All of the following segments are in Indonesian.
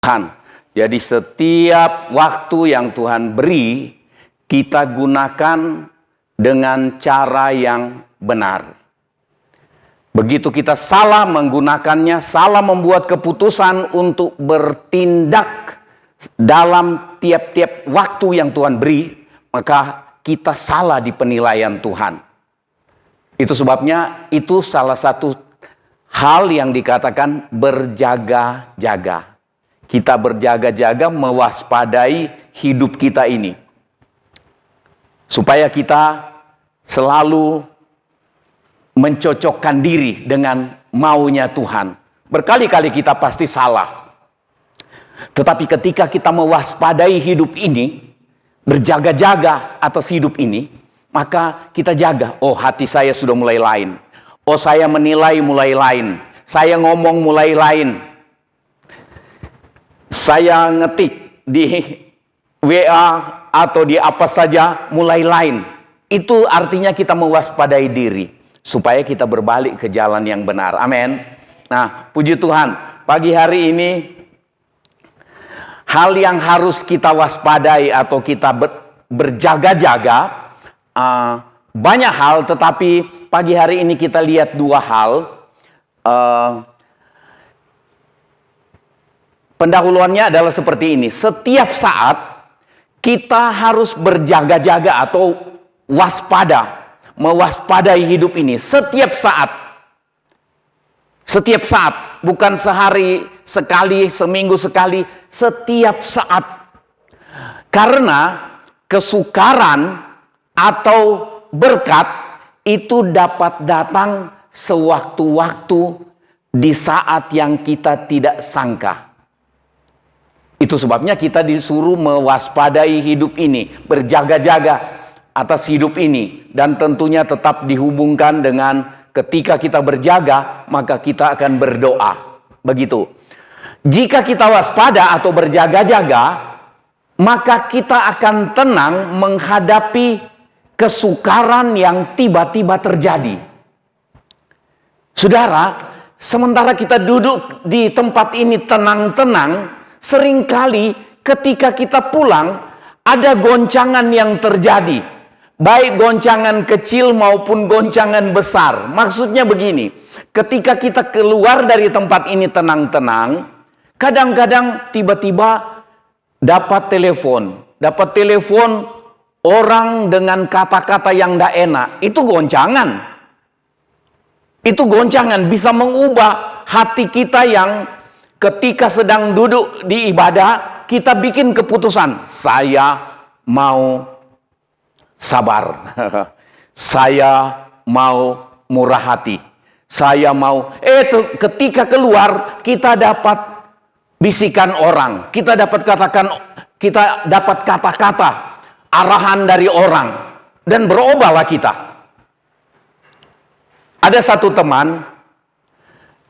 Tuhan. Jadi setiap waktu yang Tuhan beri, kita gunakan dengan cara yang benar. Begitu kita salah menggunakannya, salah membuat keputusan untuk bertindak dalam tiap-tiap waktu yang Tuhan beri, maka kita salah di penilaian Tuhan. Itu sebabnya itu salah satu hal yang dikatakan berjaga-jaga. Kita berjaga-jaga mewaspadai hidup kita ini. Supaya kita selalu mencocokkan diri dengan maunya Tuhan. Berkali-kali kita pasti salah. Tetapi ketika kita mewaspadai hidup ini, berjaga-jaga atas hidup ini, maka kita jaga. Oh, hati saya sudah mulai lain. Oh, saya menilai mulai lain. Saya ngomong mulai lain. Saya ngetik di WA atau di apa saja mulai lain. Itu artinya kita mewaspadai diri. Supaya kita berbalik ke jalan yang benar. Amin. Nah, puji Tuhan. Pagi hari ini, hal yang harus kita waspadai atau kita berjaga-jaga, banyak hal, tetapi pagi hari ini kita lihat dua hal. Pendahuluannya adalah seperti ini. Setiap saat kita harus berjaga-jaga atau waspada. Mewaspadai hidup ini. Setiap saat. Setiap saat. Bukan sehari sekali, seminggu sekali. Setiap saat. Karena kesukaran atau berkat itu dapat datang sewaktu-waktu di saat yang kita tidak sangka. Itu sebabnya kita disuruh mewaspadai hidup ini, berjaga-jaga atas hidup ini, dan tentunya tetap dihubungkan dengan ketika kita berjaga, maka kita akan berdoa. Begitu. Jika kita waspada atau berjaga-jaga, maka kita akan tenang menghadapi kesukaran yang tiba-tiba terjadi. Saudara, sementara kita duduk di tempat ini tenang-tenang, seringkali ketika kita pulang, ada goncangan yang terjadi. Baik goncangan kecil maupun goncangan besar. Maksudnya begini, ketika kita keluar dari tempat ini tenang-tenang, kadang-kadang tiba-tiba dapat telepon. Dapat telepon orang dengan kata-kata yang tidak enak. Itu goncangan. Itu goncangan bisa mengubah hati kita yang ketika sedang duduk di ibadah, kita bikin keputusan, saya mau sabar. Saya mau murah hati. Saya mau, ketika keluar, kita dapat bisikan orang. Kita dapat kata-kata, arahan dari orang. Dan berubahlah kita. Ada satu teman,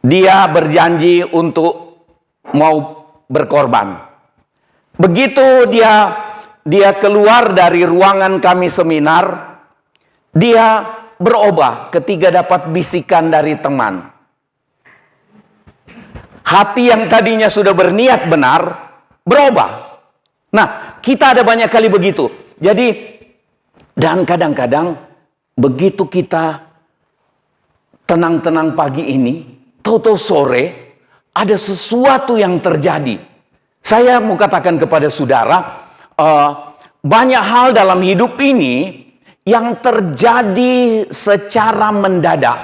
dia berjanji untuk mau berkorban. Begitu dia keluar dari ruangan kami seminar, dia berubah ketika dapat bisikan dari teman. Hati yang tadinya sudah berniat benar, berubah. Nah, kita ada banyak kali begitu. Jadi, dan kadang-kadang begitu kita tenang-tenang pagi ini, tahu-tahu sore, ada sesuatu yang terjadi. Saya mau katakan kepada saudara, banyak hal dalam hidup ini yang terjadi secara mendadak.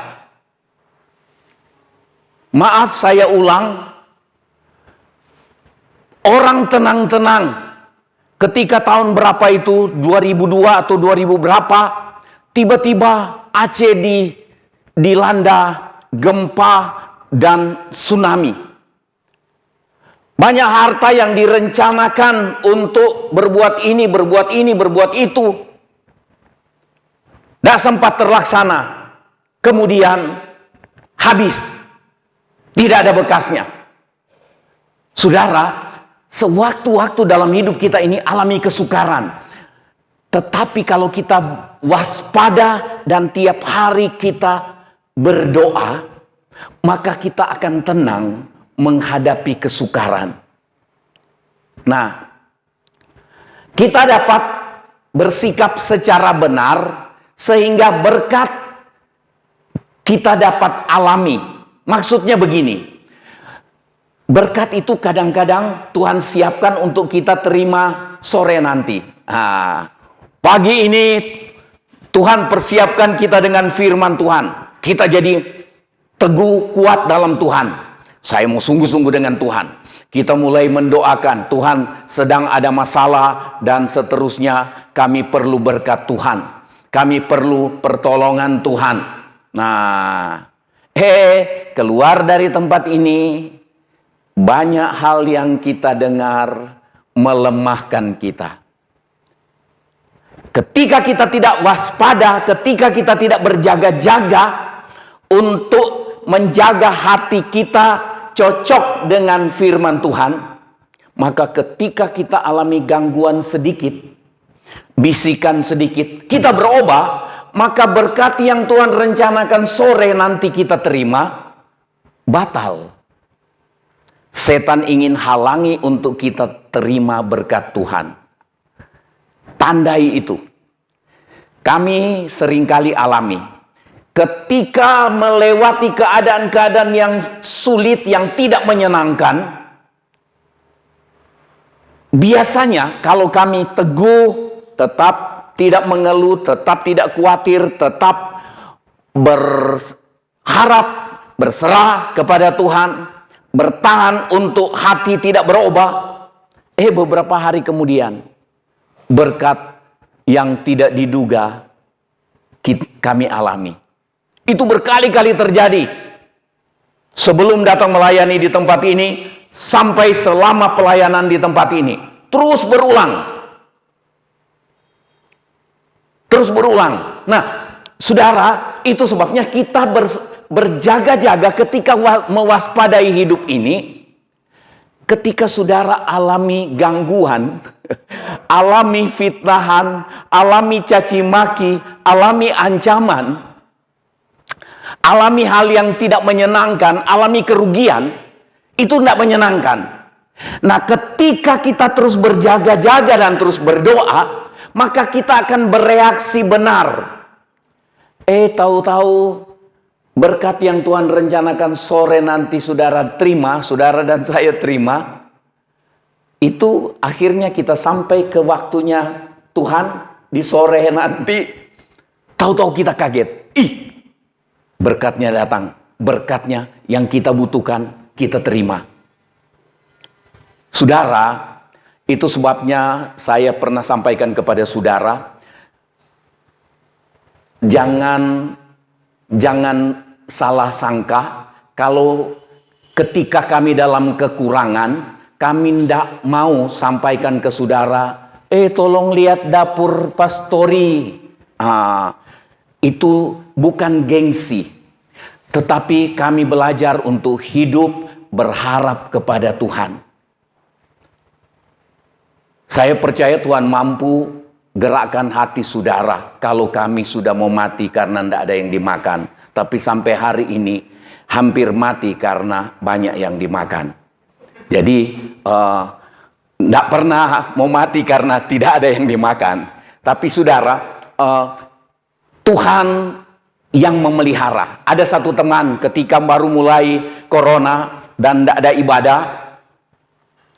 Maaf, saya ulang. Orang tenang-tenang ketika tahun berapa itu, 2002 atau 2000 berapa, tiba-tiba Aceh dilanda gempa dan tsunami. Banyak harta yang direncanakan untuk berbuat ini, berbuat itu, tidak sempat terlaksana. Kemudian habis. Tidak ada bekasnya. Saudara, sewaktu-waktu dalam hidup kita ini alami kesukaran. Tetapi kalau kita waspada dan tiap hari kita berdoa, maka kita akan tenang menghadapi kesukaran. Nah, kita dapat bersikap secara benar sehingga berkat kita dapat alami. Maksudnya begini, berkat itu kadang-kadang Tuhan siapkan untuk kita terima sore nanti. Nah, pagi ini Tuhan persiapkan kita dengan firman Tuhan. Kita jadi teguh, kuat dalam Tuhan. Saya mau sungguh-sungguh dengan Tuhan. Kita mulai mendoakan, Tuhan sedang ada masalah dan seterusnya. Kami perlu berkat Tuhan. Kami perlu pertolongan Tuhan. Nah, keluar dari tempat ini, banyak hal yang kita dengar melemahkan kita. Ketika kita tidak waspada, ketika kita tidak berjaga-jaga untuk menjaga hati kita cocok dengan firman Tuhan, maka ketika kita alami gangguan sedikit, bisikan sedikit, kita berubah, maka berkat yang Tuhan rencanakan sore nanti kita terima, batal. Setan ingin halangi untuk kita terima berkat Tuhan. Tandai itu. Kami seringkali alami. Ketika melewati keadaan-keadaan yang sulit, yang tidak menyenangkan, biasanya kalau kami teguh, tetap tidak mengeluh, tetap tidak khawatir, tetap berharap, berserah kepada Tuhan, bertahan untuk hati tidak berubah, beberapa hari kemudian, berkat yang tidak diduga kami alami. Itu berkali-kali terjadi. Sebelum datang melayani di tempat ini, sampai selama pelayanan di tempat ini. Terus berulang. Terus berulang. Nah, saudara, itu sebabnya kita berjaga-jaga ketika mewaspadai hidup ini. Ketika saudara alami gangguan, alami fitnahan, alami caci maki, alami ancaman, alami hal yang tidak menyenangkan, alami kerugian, itu tidak menyenangkan. Nah, ketika kita terus berjaga-jaga dan terus berdoa, maka kita akan bereaksi benar. Tahu-tahu berkat yang Tuhan rencanakan sore nanti saudara terima, saudara dan saya terima, itu akhirnya kita sampai ke waktunya Tuhan di sore nanti, tahu-tahu kita kaget. Berkatnya datang, berkatnya yang kita butuhkan, kita terima. Saudara, itu sebabnya saya pernah sampaikan kepada saudara, jangan salah sangka kalau ketika kami dalam kekurangan, kami tidak mau sampaikan ke saudara, tolong lihat dapur pastori. Itu bukan gengsi, tetapi kami belajar untuk hidup berharap kepada Tuhan. Saya percaya Tuhan mampu gerakkan hati saudara kalau kami sudah mau mati karena tidak ada yang dimakan. Tapi sampai hari ini hampir mati karena banyak yang dimakan. Jadi tidak pernah mau mati karena tidak ada yang dimakan. Tapi saudara, Tuhan yang memelihara. Ada satu teman ketika baru mulai corona dan tidak ada ibadah,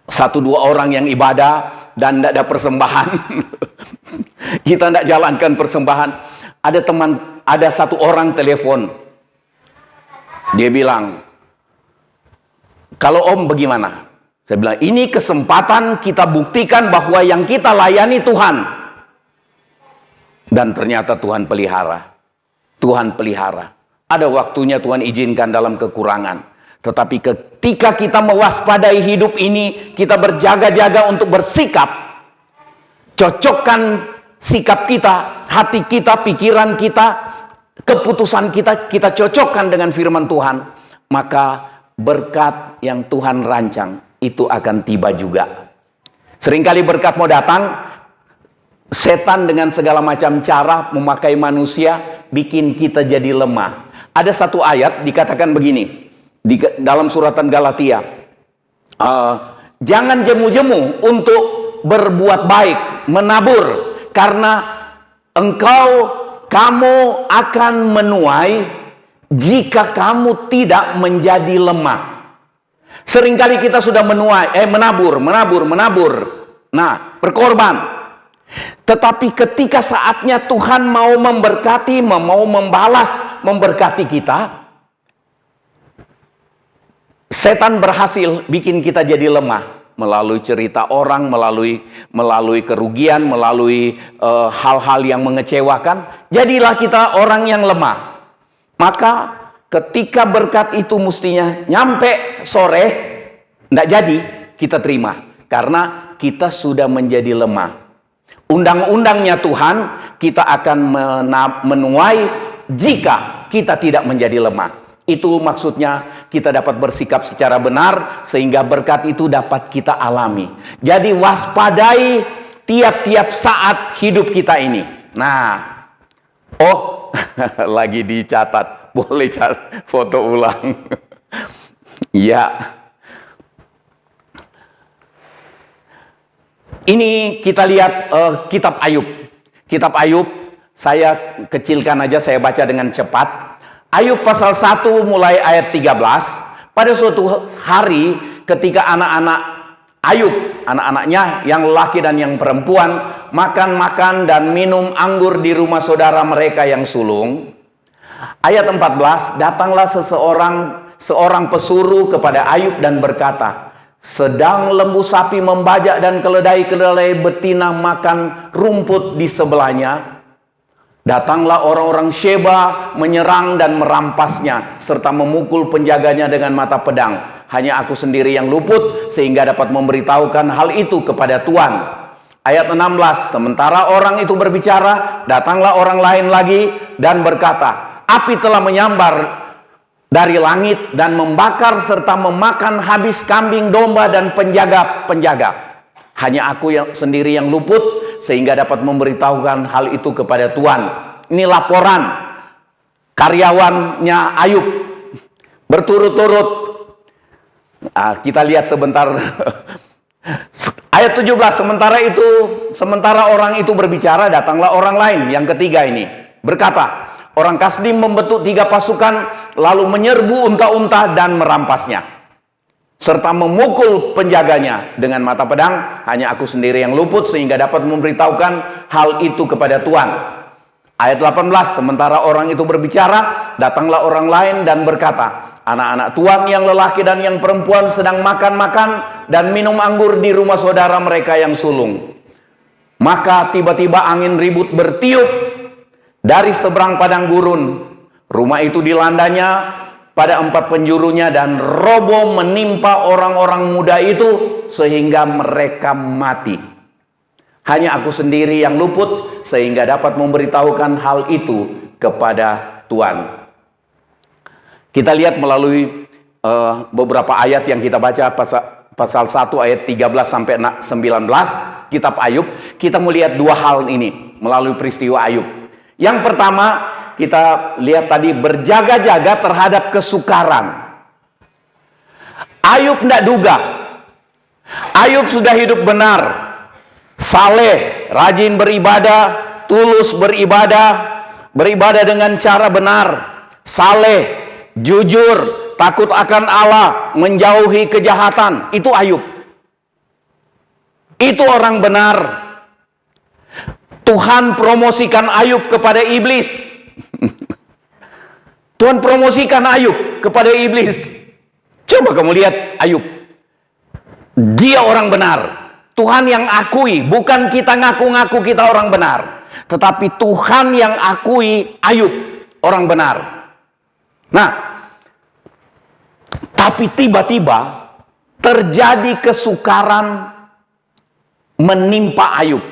1-2 orang yang ibadah dan tidak ada persembahan. Kita tidak jalankan persembahan. Ada satu orang telepon. Dia bilang, kalau Om bagaimana? Saya bilang, ini kesempatan kita buktikan bahwa yang kita layani Tuhan. Dan ternyata Tuhan pelihara. Tuhan pelihara. Ada waktunya Tuhan izinkan dalam kekurangan. Tetapi ketika kita mewaspadai hidup ini, kita berjaga-jaga untuk bersikap. Cocokkan sikap kita, hati kita, pikiran kita, keputusan kita, kita cocokkan dengan firman Tuhan. Maka berkat yang Tuhan rancang, itu akan tiba juga. Seringkali berkat mau datang, setan dengan segala macam cara memakai manusia, bikin kita jadi lemah. Ada satu ayat dikatakan begini, dalam suratan Galatia. Jangan jemu-jemu untuk berbuat baik, menabur, karena kamu akan menuai jika kamu tidak menjadi lemah. Seringkali kita sudah menabur. Nah, berkorban. Tetapi ketika saatnya Tuhan mau memberkati, mau memberkati kita, setan berhasil bikin kita jadi lemah. Melalui cerita orang, melalui kerugian, melalui hal-hal yang mengecewakan, jadilah kita orang yang lemah. Maka ketika berkat itu mestinya nyampe sore, tidak jadi kita terima, karena kita sudah menjadi lemah. Undang-undangnya Tuhan, kita akan menuai jika kita tidak menjadi lemah. Itu maksudnya kita dapat bersikap secara benar sehingga berkat itu dapat kita alami. Jadi waspadai tiap-tiap saat hidup kita ini. Nah, lagi dicatat. Boleh foto ulang. Ya. Ini kita lihat kitab Ayub. Kitab Ayub, saya kecilkan aja, saya baca dengan cepat. Ayub pasal 1 mulai ayat 13. Pada suatu hari ketika anak-anak Ayub, anak-anaknya yang lelaki dan yang perempuan, makan dan minum anggur di rumah saudara mereka yang sulung. Ayat 14, datanglah seorang pesuruh kepada Ayub dan berkata, sedang lembu sapi membajak dan keledai-keledai betina makan rumput di sebelahnya. Datanglah orang-orang Sheba menyerang dan merampasnya, serta memukul penjaganya dengan mata pedang. Hanya aku sendiri yang luput, sehingga dapat memberitahukan hal itu kepada Tuan. Ayat 16, sementara orang itu berbicara, datanglah orang lain lagi dan berkata, api telah menyambar dari langit dan membakar serta memakan habis kambing, domba, dan penjaga-penjaga. Hanya aku sendiri yang luput, sehingga dapat memberitahukan hal itu kepada Tuhan. Ini laporan karyawannya Ayub berturut-turut. Kita lihat sebentar. Ayat 17, sementara orang itu berbicara, datanglah orang lain, yang ketiga ini, berkata, orang Kasdim membentuk 3 pasukan, lalu menyerbu unta-unta dan merampasnya, serta memukul penjaganya dengan mata pedang. Hanya aku sendiri yang luput, sehingga dapat memberitahukan hal itu kepada Tuhan. Ayat 18, sementara orang itu berbicara, datanglah orang lain dan berkata, anak-anak Tuhan yang lelaki dan yang perempuan sedang makan dan minum anggur di rumah saudara mereka yang sulung. Maka tiba-tiba angin ribut bertiup dari seberang padang gurun. Rumah itu dilandanya pada 4 penjurunya dan roboh menimpa orang-orang muda itu sehingga mereka mati. Hanya aku sendiri yang luput, sehingga dapat memberitahukan hal itu kepada Tuhan. Kita lihat melalui beberapa ayat yang kita baca, pasal 1 ayat 13 sampai 19 kitab Ayub. Kita melihat 2 hal ini melalui peristiwa Ayub. Yang pertama, kita lihat tadi, berjaga-jaga terhadap kesukaran. Ayub tidak duga. Ayub sudah hidup benar, saleh, rajin beribadah, tulus beribadah dengan cara benar, saleh, jujur, takut akan Allah, menjauhi kejahatan. Itu Ayub. Itu orang benar. Tuhan promosikan Ayub kepada iblis. Tuhan promosikan Ayub kepada iblis. Coba kamu lihat Ayub. Dia orang benar. Tuhan yang akui, bukan kita ngaku-ngaku kita orang benar, tetapi Tuhan yang akui Ayub orang benar. Nah, tapi tiba-tiba terjadi kesukaran menimpa Ayub.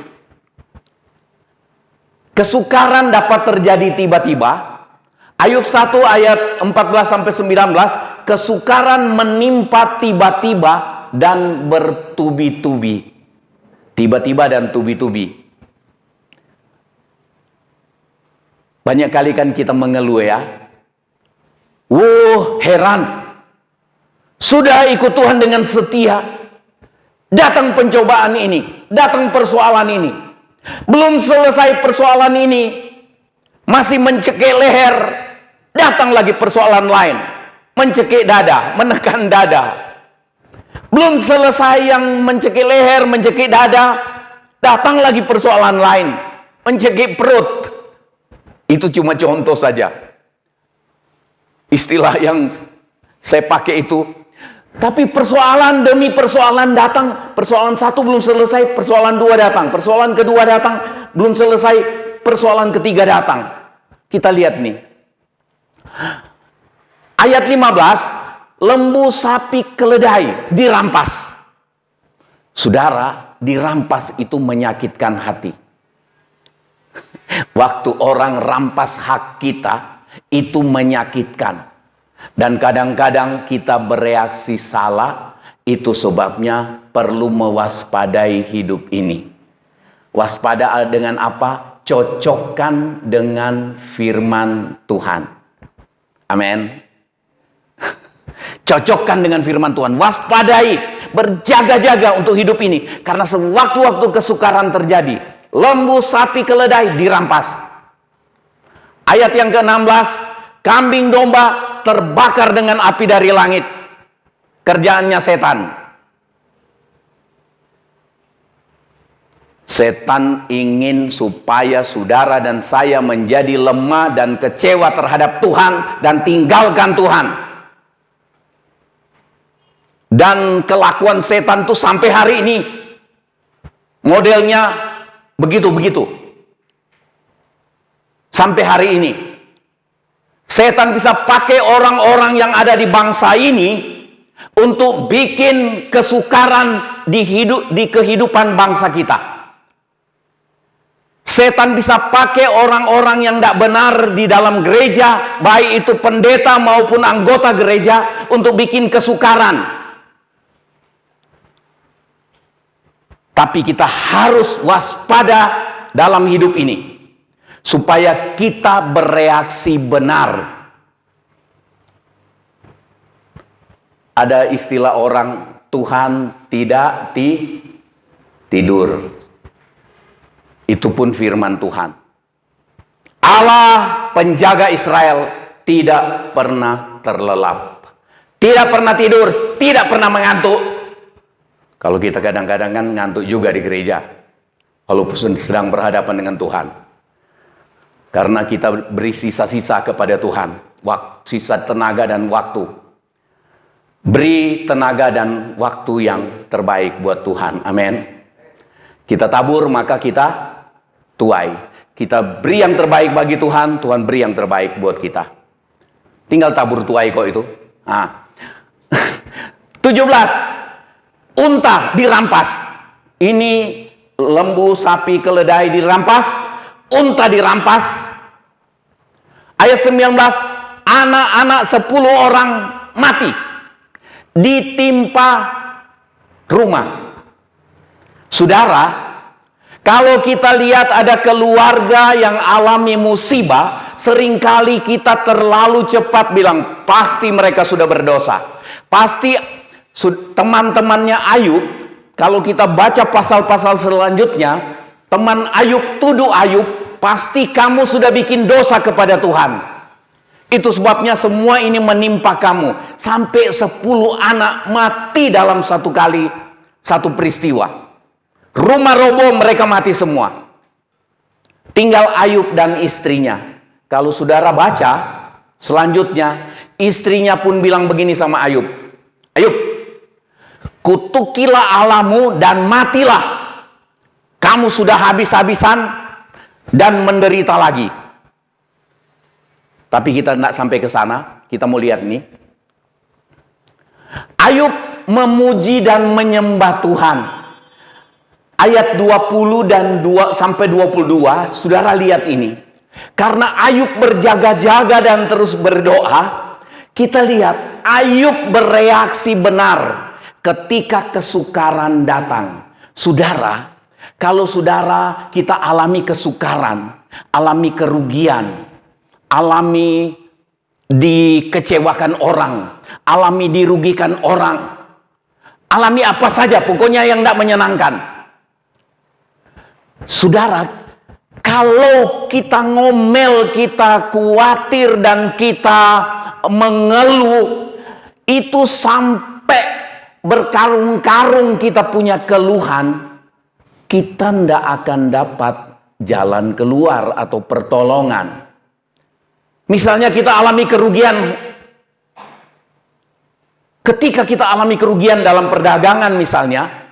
Kesukaran dapat terjadi tiba-tiba. Ayub 1 ayat 14 sampai 19, kesukaran menimpa tiba-tiba dan bertubi-tubi. Tiba-tiba dan tubi-tubi. Banyak kali kan kita mengeluh ya. Heran. Sudah ikut Tuhan dengan setia. Datang pencobaan ini, datang persoalan ini. Belum selesai persoalan ini, masih mencekik leher, datang lagi persoalan lain. Mencekik dada, menekan dada. Belum selesai yang mencekik leher, mencekik dada, datang lagi persoalan lain. Mencekik perut. Itu cuma contoh saja. Istilah yang saya pakai itu. Tapi persoalan demi persoalan datang. Persoalan satu belum selesai, persoalan dua datang. Persoalan kedua datang, belum selesai, persoalan ketiga datang. Kita lihat nih. Ayat 15, lembu sapi keledai dirampas. Saudara, dirampas itu menyakitkan hati. Waktu orang rampas hak kita, itu menyakitkan. Dan kadang-kadang kita bereaksi salah. Itu sebabnya perlu mewaspadai hidup ini. Waspada dengan apa? Cocokkan dengan firman Tuhan. Amin. Cocokkan dengan firman Tuhan. Waspadai, berjaga-jaga untuk hidup ini. Karena sewaktu-waktu kesukaran terjadi, lembu, sapi, keledai dirampas. Ayat yang ke-16, kambing domba terbakar dengan api dari langit. Kerjaannya setan. Setan ingin supaya saudara dan saya menjadi lemah dan kecewa terhadap Tuhan dan tinggalkan Tuhan. Dan kelakuan setan itu sampai hari ini modelnya begitu-begitu. Sampai hari ini setan bisa pakai orang-orang yang ada di bangsa ini untuk bikin kesukaran di kehidupan bangsa kita. Setan bisa pakai orang-orang yang tidak benar di dalam gereja, baik itu pendeta maupun anggota gereja, untuk bikin kesukaran. Tapi kita harus waspada dalam hidup ini, supaya kita bereaksi benar. Ada istilah orang, Tuhan tidak tidur. Itu pun firman Tuhan. Allah penjaga Israel tidak pernah terlelap. Tidak pernah tidur, tidak pernah mengantuk. Kalau kita kadang-kadang kan ngantuk juga di gereja, walaupun sedang berhadapan dengan Tuhan. Karena kita beri sisa-sisa kepada Tuhan, sisa tenaga dan waktu. Beri tenaga dan waktu yang terbaik buat Tuhan. Amin. Kita tabur maka kita tuai. Kita beri yang terbaik bagi Tuhan, Tuhan beri yang terbaik buat kita. Tinggal tabur tuai kok itu. 17. Unta dirampas. Ini lembu, sapi, keledai dirampas. Unta dirampas. Ayat 19. Anak-anak 10 orang mati. Ditimpa rumah. Saudara, kalau kita lihat ada keluarga yang alami musibah, seringkali kita terlalu cepat bilang, pasti mereka sudah berdosa. Pasti teman-temannya Ayub, kalau kita baca pasal-pasal selanjutnya, teman Ayub tuduh Ayub, pasti kamu sudah bikin dosa kepada Tuhan. Itu sebabnya semua ini menimpa kamu. Sampai 10 anak mati dalam satu kali, satu peristiwa. Rumah roboh, mereka mati semua. Tinggal Ayub dan istrinya. Kalau saudara baca selanjutnya, istrinya pun bilang begini sama Ayub. Ayub, kutukilah Allahmu dan matilah. Kamu sudah habis-habisan dan menderita lagi. Tapi kita tidak sampai ke sana. Kita mau lihat nih. Ayub memuji dan menyembah Tuhan. Ayat 20 dan 2 sampai 22, saudara lihat ini. Karena Ayub berjaga-jaga dan terus berdoa, kita lihat Ayub bereaksi benar ketika kesukaran datang. Saudara, kalau saudara kita alami kesukaran, alami kerugian, alami dikecewakan orang, alami dirugikan orang, Alami apa saja, pokoknya yang tidak menyenangkan. Saudara, kalau kita ngomel, kita khawatir, dan kita mengeluh, itu sampai berkarung-karung kita punya keluhan, kita tidak akan dapat jalan keluar atau pertolongan. Misalnya kita alami kerugian. Ketika kita alami kerugian dalam perdagangan misalnya,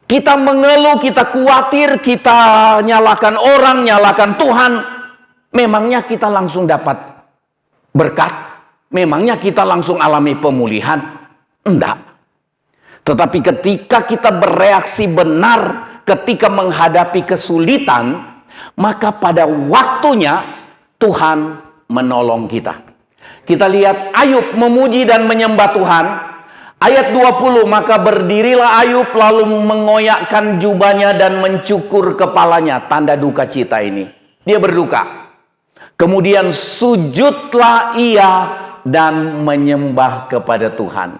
kita mengeluh, kita khawatir, kita nyalakan orang, nyalakan Tuhan. Memangnya kita langsung dapat berkat? Memangnya kita langsung alami pemulihan? Enggak. Tetapi ketika kita bereaksi benar, ketika menghadapi kesulitan, maka pada waktunya Tuhan menolong kita. Kita lihat Ayub memuji dan menyembah Tuhan. Ayat 20, maka berdirilah Ayub lalu mengoyakkan jubahnya dan mencukur kepalanya. Tanda duka cita ini. Dia berduka. Kemudian sujudlah ia dan menyembah kepada Tuhan.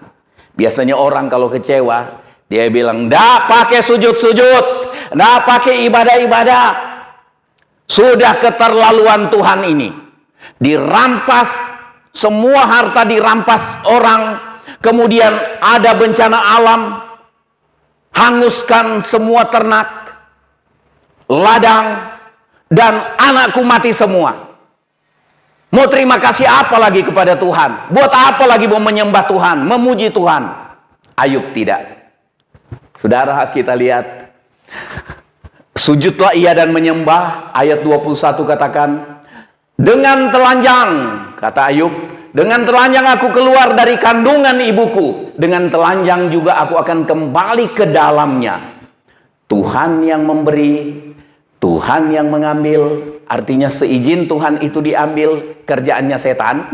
Biasanya orang kalau kecewa, dia bilang, "Nggak pakai sujud-sujud, nggak pakai ibadah-ibadah. Sudah keterlaluan Tuhan ini. Dirampas, semua harta dirampas orang, kemudian ada bencana alam, hanguskan semua ternak, ladang, dan anakku mati semua. Mau terima kasih apa lagi kepada Tuhan? Buat apa lagi mau menyembah Tuhan, memuji Tuhan?" Ayub tidak. Saudara, kita lihat, sujudlah ia dan menyembah. Ayat 21 katakan, "Dengan telanjang," kata Ayub, "dengan telanjang aku keluar dari kandungan ibuku. Dengan telanjang juga aku akan kembali ke dalamnya." Tuhan yang memberi, Tuhan yang mengambil. Artinya seizin Tuhan itu diambil, kerjaannya setan.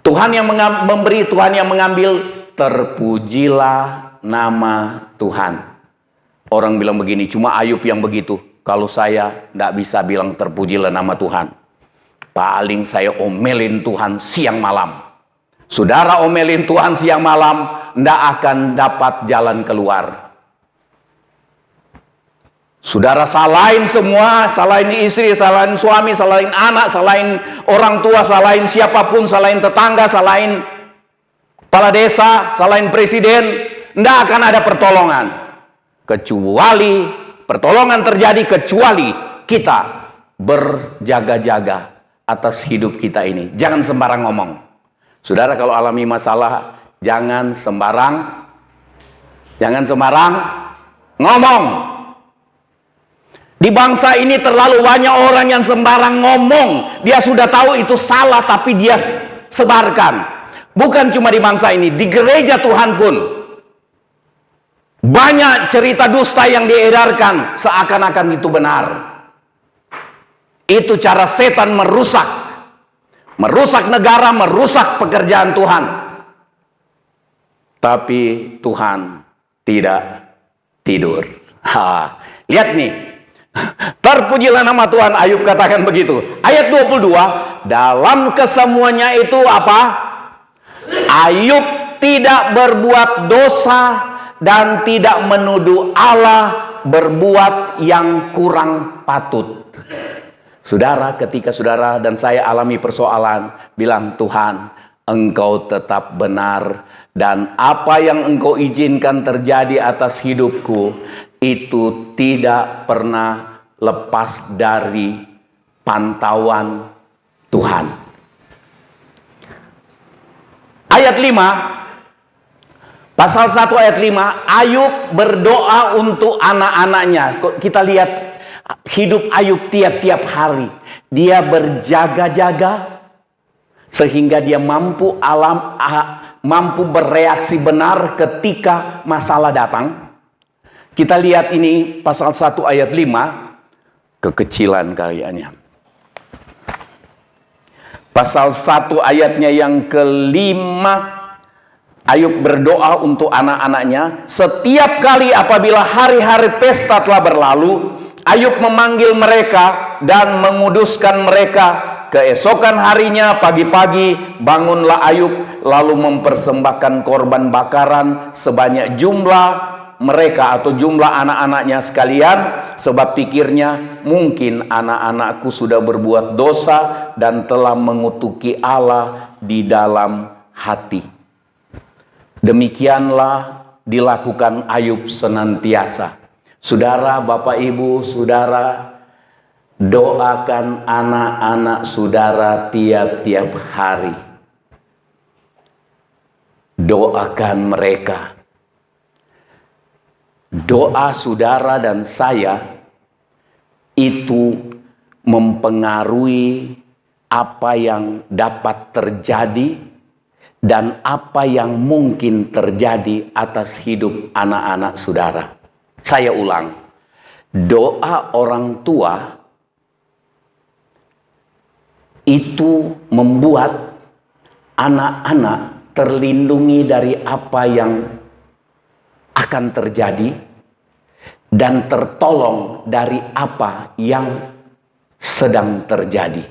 Tuhan yang memberi, Tuhan yang mengambil. Terpujilah nama Tuhan. Orang bilang begini, cuma Ayub yang begitu. Kalau saya tidak bisa bilang terpujilah nama Tuhan. Paling saya omelin Tuhan siang malam. Saudara omelin Tuhan siang malam, tidak akan dapat jalan keluar. Saudara salahin semua, salahin istri, salahin suami, salahin anak, salahin orang tua, salahin siapapun, salahin tetangga, salahin kepala desa, salahin presiden, tidak akan ada pertolongan. Kecuali pertolongan terjadi kecuali kita berjaga-jaga atas hidup kita ini. Jangan sembarang ngomong. Saudara kalau alami masalah, jangan sembarang ngomong. Di bangsa ini terlalu banyak orang yang sembarang ngomong. Dia sudah tahu itu salah tapi dia sebarkan. Bukan cuma di bangsa ini, di gereja Tuhan pun banyak cerita dusta yang diedarkan seakan-akan itu benar. Itu cara setan merusak negara, merusak pekerjaan Tuhan. Tapi Tuhan tidak tidur. Lihat nih. Terpujilah nama Tuhan. Ayub katakan begitu. Ayat 22, dalam kesemuanya itu apa? Ayub tidak berbuat dosa dan tidak menuduh Allah berbuat yang kurang patut. Saudara, ketika saudara dan saya alami persoalan, bilang, "Tuhan, Engkau tetap benar, dan apa yang Engkau izinkan terjadi atas hidupku itu tidak pernah lepas dari pantauan Tuhan." Ayat 5, pasal 1 ayat 5, Ayub berdoa untuk anak-anaknya. Kita lihat hidup Ayub tiap-tiap hari. Dia berjaga-jaga sehingga dia mampu bereaksi benar ketika masalah datang. Kita lihat ini pasal 1 ayat 5, kekecilan kaliannya. Pasal 1 ayatnya yang kelima, Ayub berdoa untuk anak-anaknya. Setiap kali apabila hari-hari pesta telah berlalu, Ayub memanggil mereka dan menguduskan mereka keesokan harinya pagi-pagi bangunlah Ayub lalu mempersembahkan korban bakaran sebanyak jumlah mereka atau jumlah anak-anaknya sekalian, sebab pikirnya mungkin anak-anakku sudah berbuat dosa dan telah mengutuki Allah di dalam hati. Demikianlah dilakukan Ayub senantiasa. Saudara, Bapak Ibu, saudara, doakan anak-anak saudara tiap-tiap hari. Doakan mereka. Doa saudara dan saya itu mempengaruhi apa yang dapat terjadi dan apa yang mungkin terjadi atas hidup anak-anak saudara. Saya ulang, doa orang tua itu membuat anak-anak terlindungi dari apa yang akan terjadi dan tertolong dari apa yang sedang terjadi.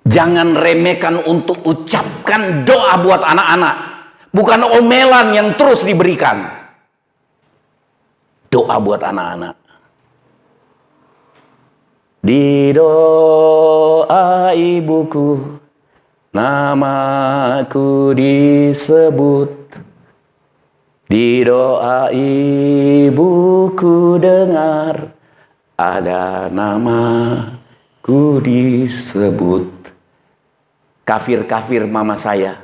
Jangan remehkan untuk ucapkan doa buat anak-anak, bukan omelan yang terus diberikan. Doa buat anak-anak. Di doa ibuku, namaku disebut. Di doa ibuku dengar, ada namaku disebut. Kafir-kafir mama saya